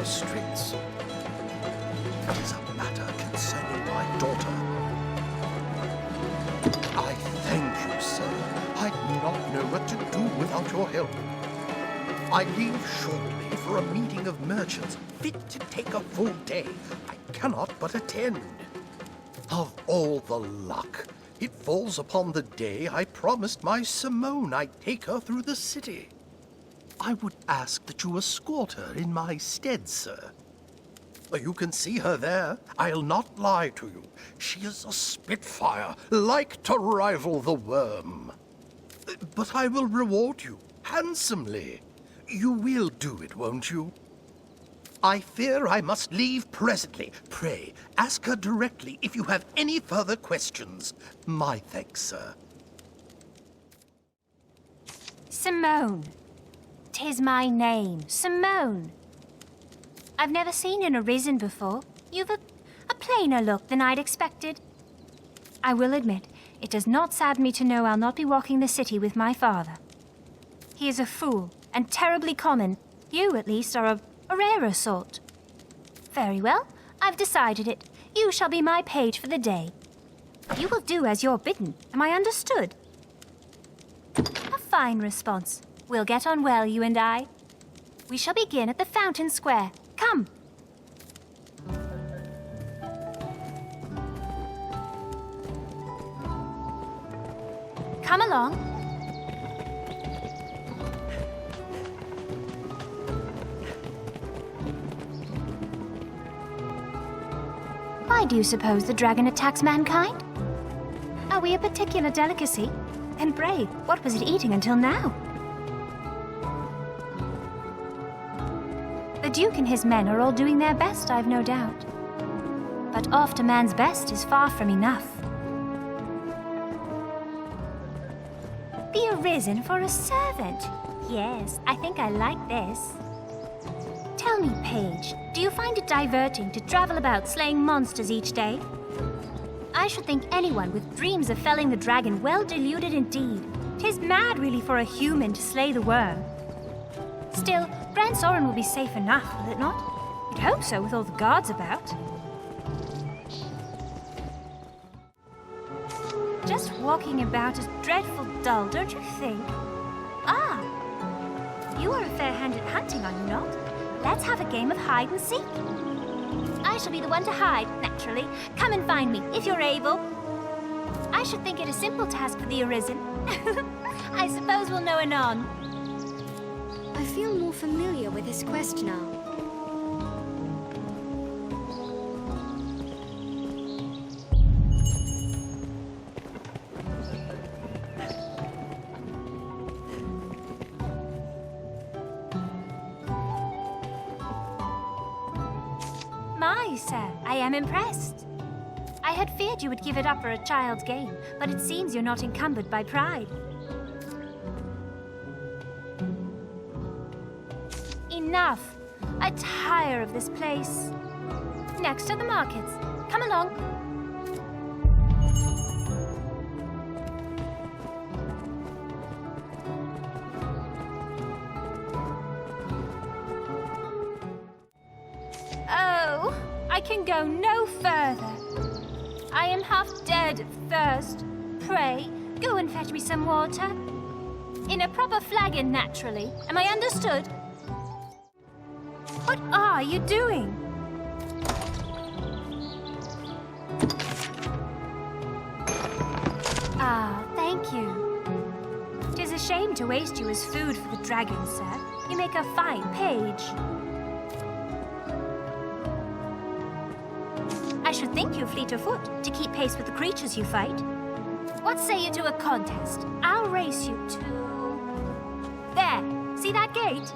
the streets. It is a matter concerning my daughter. I thank you, sir. I do not know what to do without your help. I leave shortly for a meeting of merchants fit to take a full day. I cannot but attend. Of all the luck, it falls upon the day I promised my Simone I'd take her through the city. I would ask that you escort her in my stead, sir. You can see her there. I'll not lie to you. She is a spitfire, like to rival the worm. But I will reward you handsomely. You will do it, won't you? I fear I must leave presently. Pray, ask her directly if you have any further questions. My thanks, sir. Simone. 'Tis my name, Simone. I've never seen an Arisen before. You've a plainer look than I'd expected. I will admit, it does not sadden me to know I'll not be walking the city with my father. He is a fool, and terribly common. You, at least, are a rarer sort. Very well, I've decided it. You shall be my page for the day. You will do as you're bidden. Am I understood? A fine response. We'll get on well, you and I. We shall begin at the fountain square. Come. Come along. Why do you suppose the dragon attacks mankind? Are we a particular delicacy? Then brave, what was it eating until now? The Duke and his men are all doing their best, I've no doubt. But oft a man's best is far from enough. The Arisen for a servant? Yes, I think I like this. Tell me, Page, do you find it diverting to travel about slaying monsters each day? I should think anyone with dreams of felling the dragon well deluded indeed. 'Tis mad really for a human to slay the worm. Still, Brent Soren will be safe enough, will it not? You'd hope so with all the guards about. Just walking about is dreadful dull, don't you think? Ah! You are a fair hand at hunting, are you not? Let's have a game of hide and seek. I shall be the one to hide, naturally. Come and find me, if you're able. I should think it a simple task for the Arisen. I suppose we'll know anon. I feel more familiar with this quest now. My, sir, I am impressed. I had feared you would give it up for a child's game, but it seems you're not encumbered by pride. Enough! I tire of this place. Next are the markets. Come along. Oh, I can go no further. I am half dead of thirst. Pray, go and fetch me some water. In a proper flagon, naturally. Am I understood? What are you doing? Ah, thank you. 'Tis a shame to waste you as food for the dragon, sir. You make a fine page. I should think you fleet of foot to keep pace with the creatures you fight. What say you to a contest? I'll race you to... There, see that gate?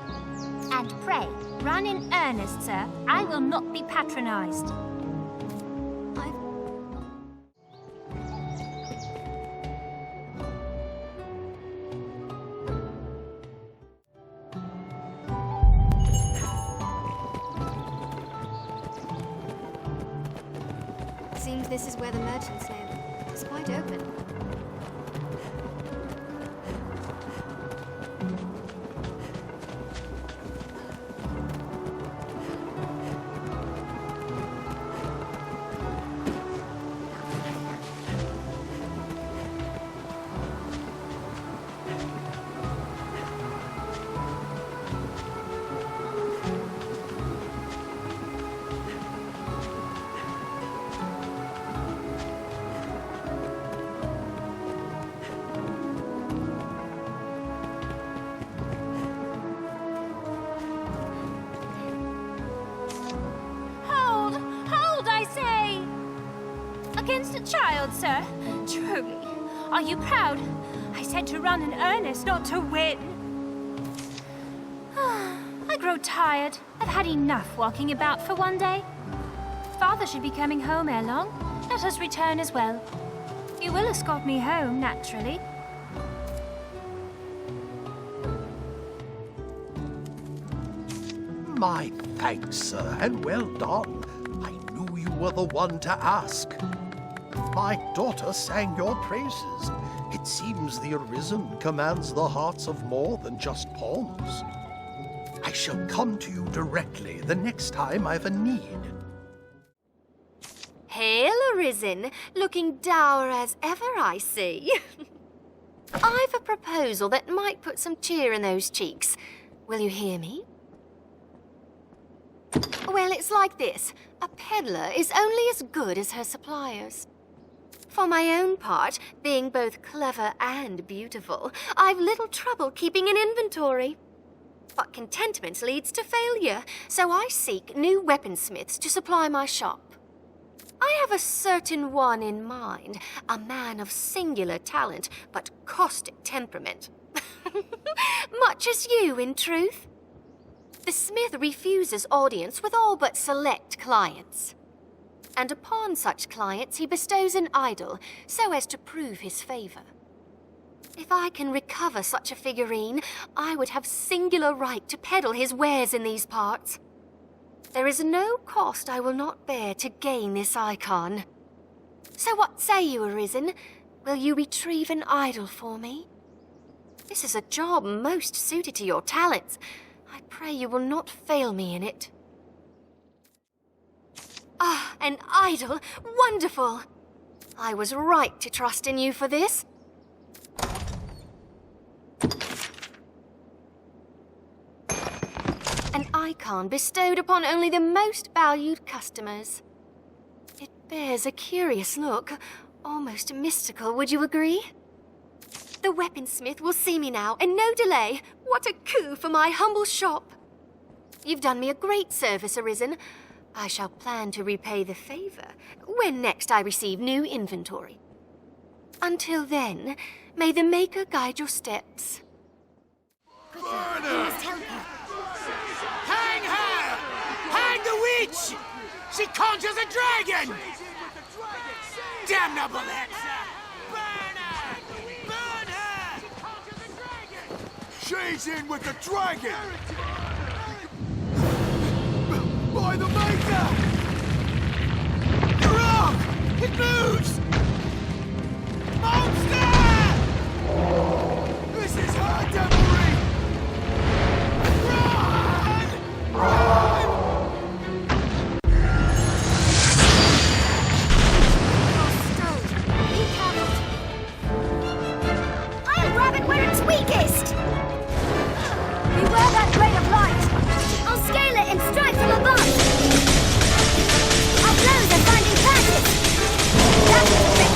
And pray, run in earnest, sir. I will not be patronized. Seems this is where the merchants live. It's quite open. against a child, sir? Truly. Are you proud? I said to run in earnest, not to win. I grow tired. I've had enough walking about for one day. Father should be coming home ere long. Let us return as well. You will escort me home, naturally. My thanks, sir, and well done. I knew you were the one to ask. My daughter sang your praises. It seems the Arisen commands the hearts of more than just pawns. I shall come to you directly the next time I've a need. Hail, Arisen. Looking dour as ever, I see. I've a proposal that might put some cheer in those cheeks. Will you hear me? Well, it's like this. A peddler is only as good as her suppliers. For my own part, being both clever and beautiful, I've little trouble keeping an inventory. But contentment leads to failure, so I seek new weaponsmiths to supply my shop. I have a certain one in mind, a man of singular talent, but caustic temperament. Much as you, in truth. The smith refuses audience with all but select clients. And upon such clients he bestows an idol, so as to prove his favor. If I can recover such a figurine, I would have singular right to peddle his wares in these parts. There is no cost I will not bear to gain this icon. So what say you, Arisen? Will you retrieve an idol for me? This is a job most suited to your talents. I pray you will not fail me in it. Ah, an idol! Wonderful! I was right to trust in you for this. An icon bestowed upon only the most valued customers. It bears a curious look, almost mystical, would you agree? The weaponsmith will see me now, and no delay. What a coup for my humble shop. You've done me a great service, Arisen. I shall plan to repay the favor when next I receive new inventory. Until then, may the Maker guide your steps. Must help her. Hang her! Hang the witch! She conjures a dragon! Damnable Hexa! Burn her! Burn her! She's in with the dragon! By the Maker! Rock! It moves! Monster! This is her devilry! Run! Run! I'll grab it where it's weakest! Beware that ray of light! I'll scale it and strike from above! Our blows are finding practice! That's the trick!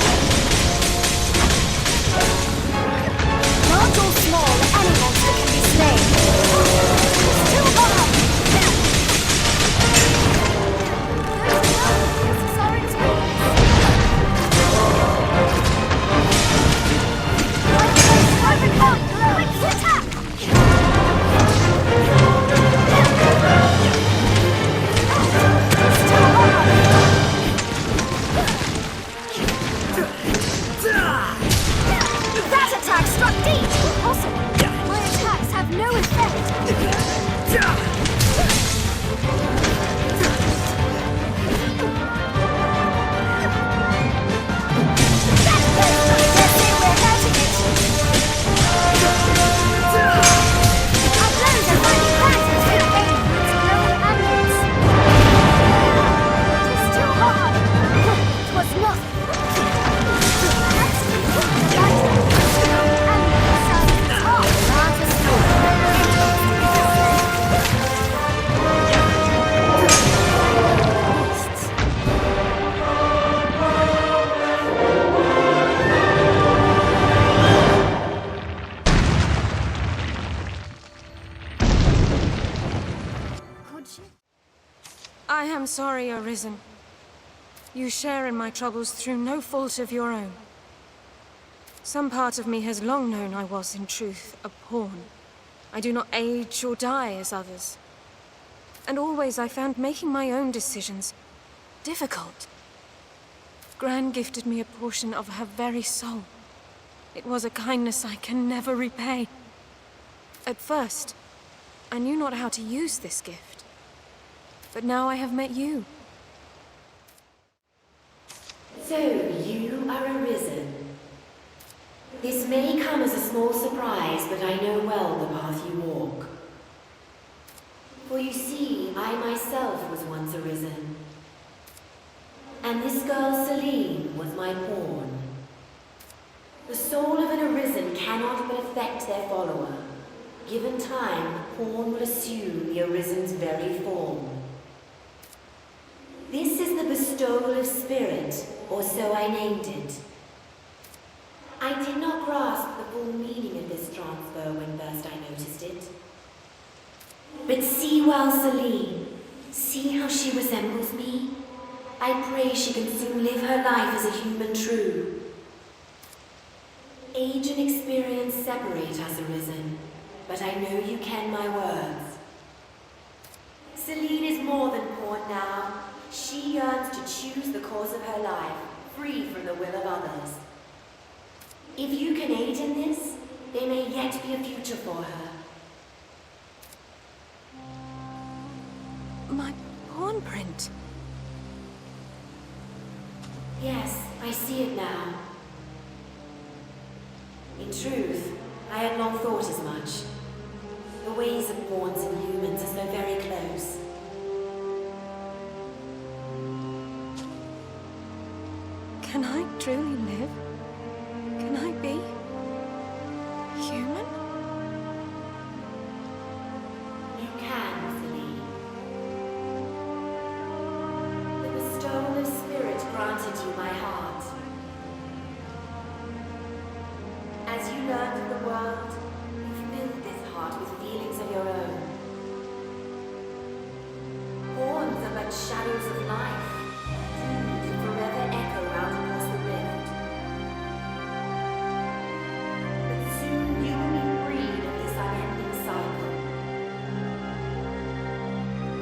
Large or small, any monster can be slain. It's too hard! This is our experience. Overcome! Quick attack! That attack struck deep! Awesome! My attacks have no effect! Let's see if we're hurting it! Our blows are finding practice to aim for its glowing amulets! It is too hard! 'Twas nothing! I am sorry, Arisen. You share in my troubles through no fault of your own. Some part of me has long known I was, in truth, a pawn. I do not age or die as others. And always I found making my own decisions difficult. Gran gifted me a portion of her very soul. It was a kindness I can never repay. At first, I knew not how to use this gift. But now I have met you. So, you are Arisen. This may come as a small surprise, but I know well the path you walk. For you see, I myself was once Arisen. And this girl, Celine, was my pawn. The soul of an Arisen cannot but affect their follower. Given time, the pawn will assume the Arisen's very form. This is the bestowal of spirit, or so I named it. I did not grasp the full meaning of this transfer when first I noticed it. But see well, Celine. See how she resembles me? I pray she can soon live her life as a human true. Age and experience separate us, Arisen, but I know you ken my words. Celine is more than pawn now. She yearns to choose the course of her life, free from the will of others. If you can aid in this, there may yet be a future for her. My pawn print. Yes, I see it now. In truth, I had long thought as much. The ways of pawns and humans are so very close. Can I truly live? Can I be human? You can, Celine. The bestowal of spirit granted you my heart. As you learned of the world, you filled this heart with feelings of your own. Pawns are but shadows of life, doomed to forever echo out across the rift. But soon you will be freed of this unending cycle.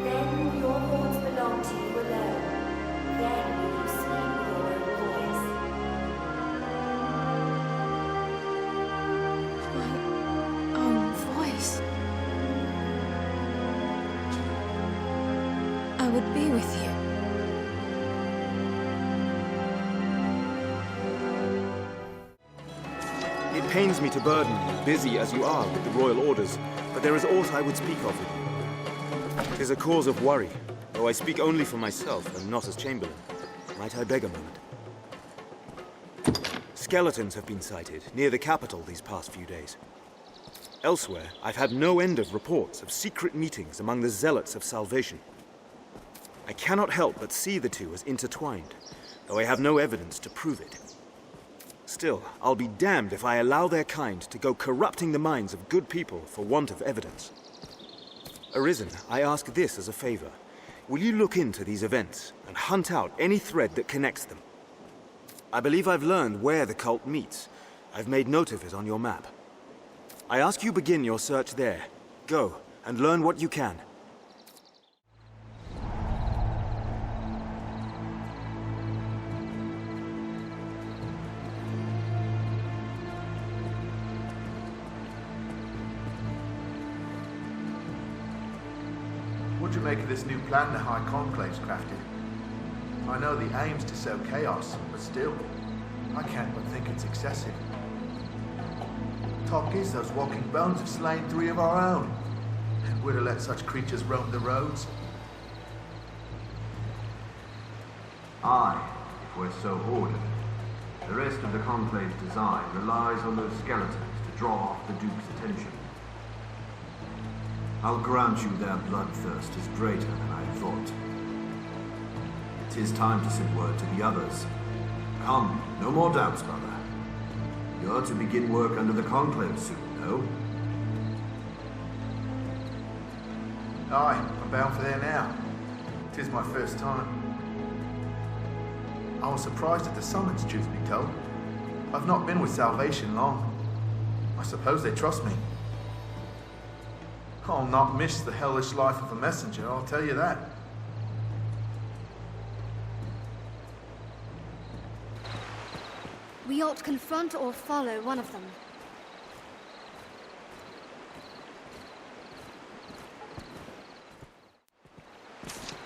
Then will your thoughts belong to you alone. Then will you speak with your own voice. My own voice. I would be with you. It pains me to burden you, busy as you are with the royal orders, but there is aught I would speak of with you. 'Tis a cause of worry, though I speak only for myself and not as Chamberlain. Might I beg a moment? Skeletons have been sighted near the capital these past few days. Elsewhere, I've had no end of reports of secret meetings among the zealots of salvation. I cannot help but see the two as intertwined, though I have no evidence to prove it. Still, I'll be damned if I allow their kind to go corrupting the minds of good people for want of evidence. Arisen, I ask this as a favor. Will you look into these events and hunt out any thread that connects them? I believe I've learned where the cult meets. I've made note of it on your map. I ask you begin your search there. Go, and learn what you can. What do you make of this new plan the High Conclave's crafted? I know the aim's to sow chaos, but still, I can't but think it's excessive. Talk is those walking bones have slain 3 of our own, and we're to let such creatures roam the roads. Aye, if we're so ordered. The rest of the Conclave's design relies on those skeletons to draw off the Duke's attention. I'll grant you their bloodthirst is greater than I thought. 'Tis time to send word to the others. Come, no more doubts, brother. You're to begin work under the Conclave soon, no? Aye, I'm bound for there now. 'Tis my first time. I was surprised at the summons, truth be told. I've not been with Salvation long. I suppose they trust me. I'll not miss the hellish life of a messenger, I'll tell you that. We ought to confront or follow one of them.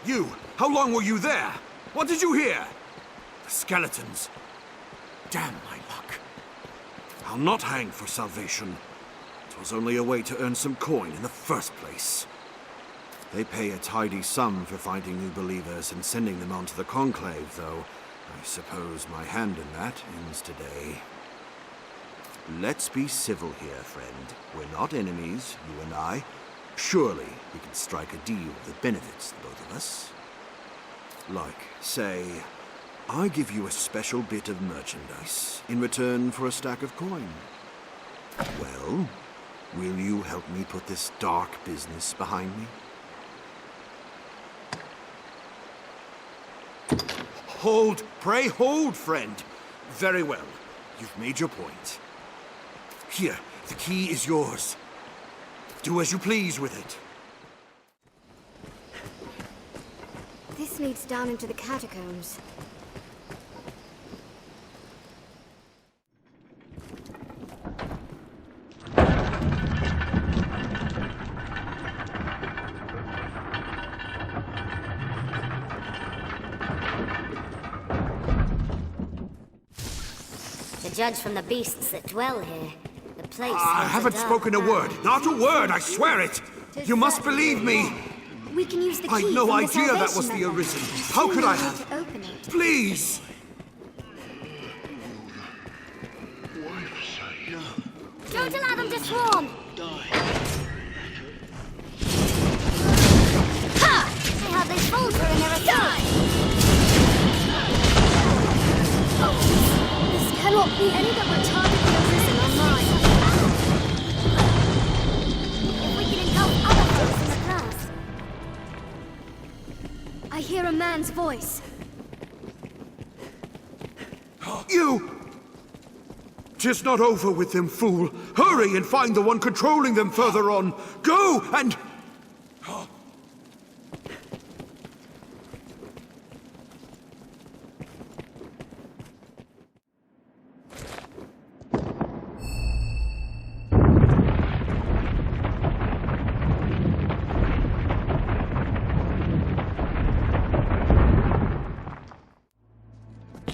You! How long were you there? What did you hear? The skeletons. Damn my luck. I'll not hang for salvation. It was only a way to earn some coin in the first place. They pay a tidy sum for finding new believers and sending them on to the Conclave, though I suppose my hand in that ends today. Let's be civil here, friend. We're not enemies, you and I. Surely we can strike a deal that benefits the both of us. Like, say, I give you a special bit of merchandise in return for a stack of coin. Well, will you help me put this dark business behind me? Hold, pray hold, friend. Very well. You've made your point. Here, the key is yours. Do as you please with it. This leads down into the catacombs. To judge from the beasts that dwell here, the place I haven't spoken a word. Not a word, I swear it. You must believe me. We can use the key. I'd no from the idea that was Salvation the Method. Arisen. How could I Soon we'll have? need to open it. Please! Don't allow them to swarm! Ha! See how they falter in their assault! This cannot be any that were targeting the Arisen online. If we can help other folks in the class. I hear a man's voice. You! 'Tis not over with them, fool. Hurry and find the one controlling them further on. Go and...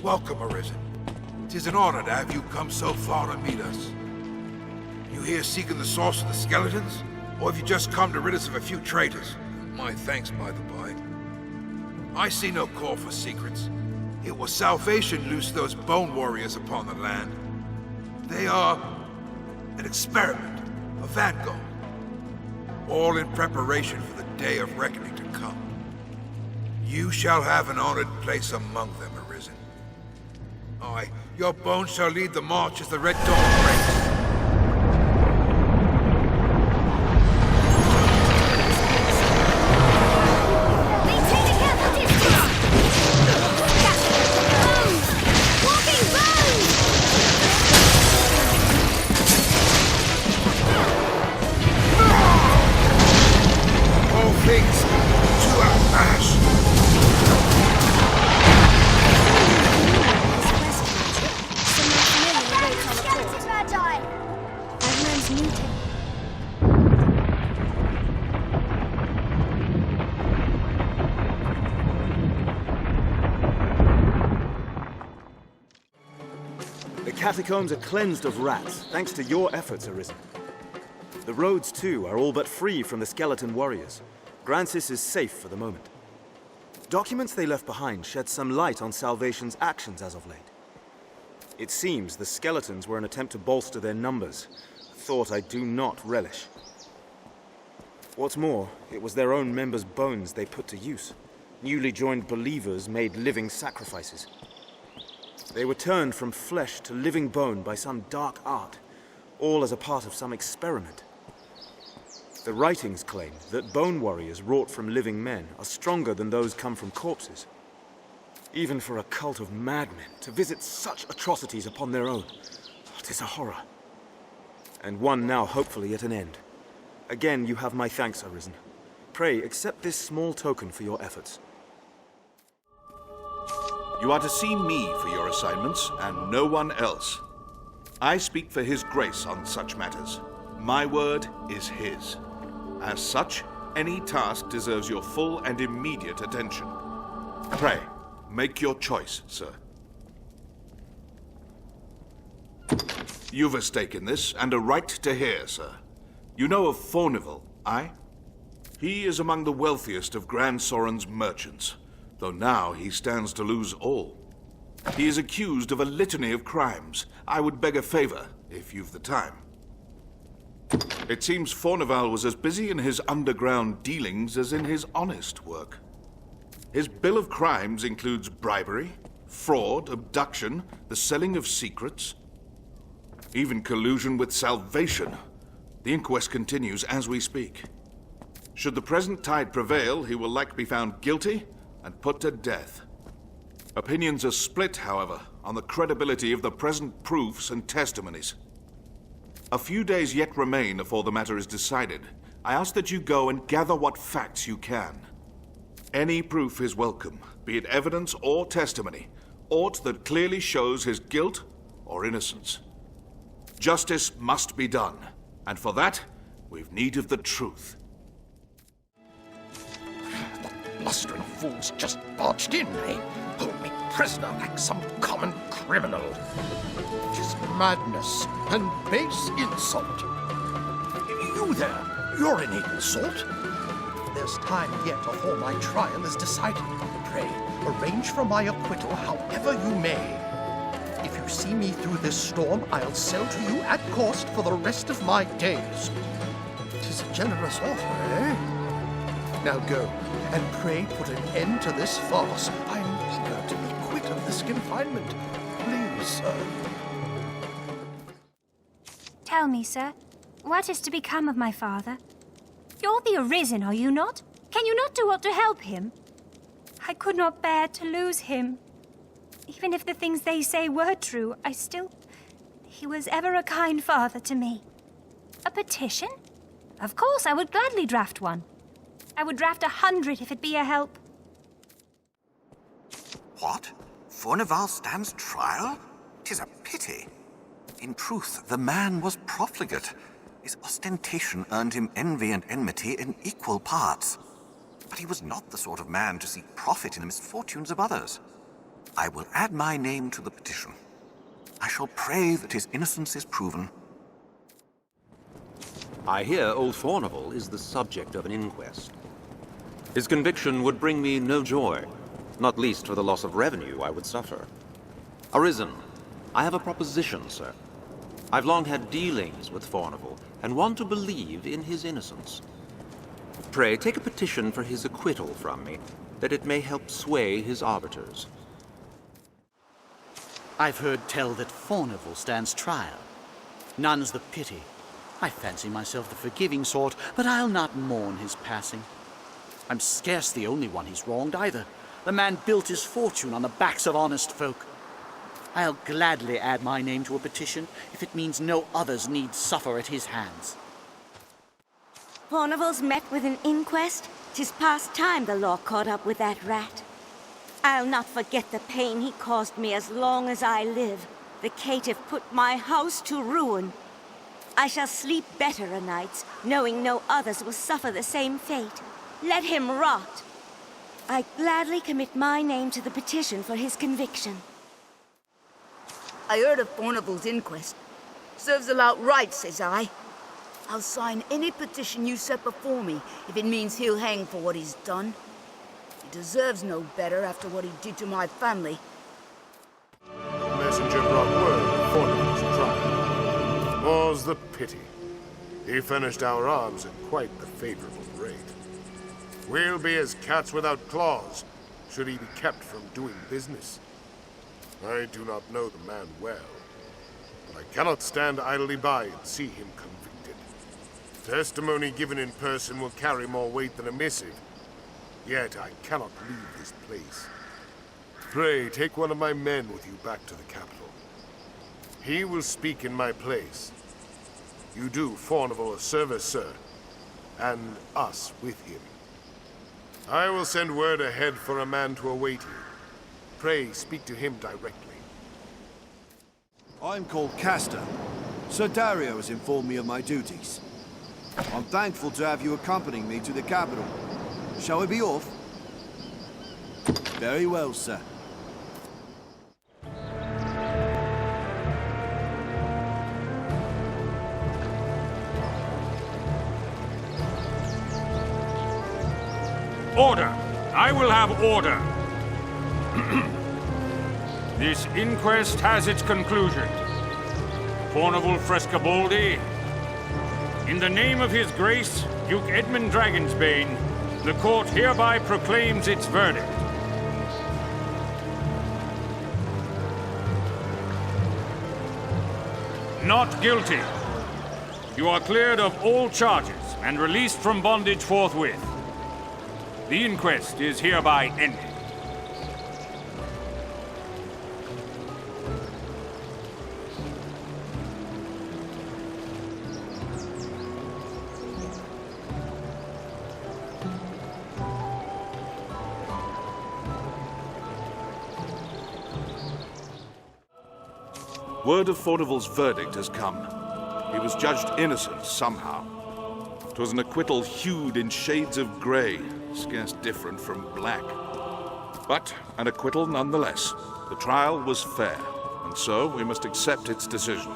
Welcome, Arisen. 'Tis an honor to have you come so far to meet us. You here seeking the source of the skeletons? Or have you just come to rid us of a few traitors? My thanks, by the by. I see no call for secrets. It was Salvation loosed those bone warriors upon the land. They are an experiment, a vanguard. All in preparation for the day of reckoning to come. You shall have an honored place among them, Arisen. Aye, your bones shall lead the march as the Red Dawn breaks. Maintain a careful distance! Bones! Walking bones! All things to our ash. The catacombs are cleansed of rats, thanks to your efforts, Arisen. The roads, too, are all but free from the skeleton warriors. Grancis is safe for the moment. Documents they left behind shed some light on Salvation's actions as of late. It seems the skeletons were an attempt to bolster their numbers, a thought I do not relish. What's more, it was their own members' bones they put to use. Newly joined believers made living sacrifices. They were turned from flesh to living bone by some dark art, all as a part of some experiment. The writings claim that bone warriors wrought from living men are stronger than those come from corpses. Even for a cult of madmen to visit such atrocities upon their own. 'Tis a horror. And one now hopefully at an end. Again, you have my thanks, Arisen. Pray, accept this small token for your efforts. You are to see me for your assignments, and no one else. I speak for His grace on such matters. My word is His. As such, any task deserves your full and immediate attention. Pray, make your choice, sir. You've a stake in this, and a right to hear, sir. You know of Fournival, aye? He is among the wealthiest of Grand Soren's merchants, though now he stands to lose all. He is accused of a litany of crimes. I would beg a favor, if you've the time. It seems Fournival was as busy in his underground dealings as in his honest work. His bill of crimes includes bribery, fraud, abduction, the selling of secrets, even collusion with Salvation. The inquest continues as we speak. Should the present tide prevail, he will likely be found guilty and put to death. Opinions are split, however, on the credibility of the present proofs and testimonies. A few days yet remain before the matter is decided. I ask that you go and gather what facts you can. Any proof is welcome, be it evidence or testimony, aught that clearly shows his guilt or innocence. Justice must be done, and for that, we've need of the truth. The blustering fool's just barged in, eh? Hold me prisoner like some common criminal. 'Tis madness and base insult. You there, you're an insult. There's time yet before my trial is decided. Pray, arrange for my acquittal however you may. If you see me through this storm, I'll sell to you at cost for the rest of my days. 'Tis a generous offer, eh? Now go, and pray put an end to this farce. I'm eager to be quit of this confinement. Please, sir. Tell me, sir, what is to become of my father? You're the Arisen, are you not? Can you not do aught to help him? I could not bear to lose him. Even if the things they say were true, he was ever a kind father to me. A petition? Of course, I would gladly draft one. I would draft 100 if it be a help. What? Fournival stands trial? 'Tis a pity. In truth, the man was profligate. His ostentation earned him envy and enmity in equal parts. But he was not the sort of man to seek profit in the misfortunes of others. I will add my name to the petition. I shall pray that his innocence is proven. I hear old Fournival is the subject of an inquest. His conviction would bring me no joy, not least for the loss of revenue I would suffer. Arisen, I have a proposition, sir. I've long had dealings with Fournival, and want to believe in his innocence. Pray, take a petition for his acquittal from me, that it may help sway his arbiters. I've heard tell that Fournival stands trial. None's the pity. I fancy myself the forgiving sort, but I'll not mourn his passing. I'm scarce the only one he's wronged either. The man built his fortune on the backs of honest folk. I'll gladly add my name to a petition if it means no others need suffer at his hands. Fournival's met with an inquest. 'Tis past time the law caught up with that rat. I'll not forget the pain he caused me as long as I live. The caitiff put my house to ruin. I shall sleep better o' nights, knowing no others will suffer the same fate. Let him rot. I gladly commit my name to the petition for his conviction. I heard of Fournival's inquest. Serves the lout right, says I. I'll sign any petition you set before me if it means he'll hang for what he's done. He deserves no better after what he did to my family. The messenger brought word of Fournival's trial. More's the pity. He finished our arms at quite the favorable rate. We'll be as cats without claws, should he be kept from doing business. I do not know the man well, but I cannot stand idly by and see him convicted. Testimony given in person will carry more weight than a missive, yet I cannot leave this place. Pray, take one of my men with you back to the capital. He will speak in my place. You do Fournival a service, sir, and us with him. I will send word ahead for a man to await you. Pray, speak to him directly. I'm called Castor. Sir Dario has informed me of my duties. I'm thankful to have you accompanying me to the capital. Shall we be off? Very well, sir. Order! I will have order! This inquest has its conclusion. Fournival Frescobaldi, in the name of His Grace, Duke Edmund Dragonsbane, the court hereby proclaims its verdict. Not guilty. You are cleared of all charges and released from bondage forthwith. The inquest is hereby ended. Word of Fournival's verdict has come. He was judged innocent somehow. 'Twas an acquittal hued in shades of grey, scarce different from black. But an acquittal nonetheless. The trial was fair, and so we must accept its decision.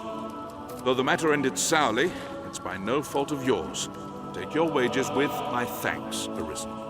Though the matter ended sourly, it's by no fault of yours. Take your wages with my thanks, Arisen.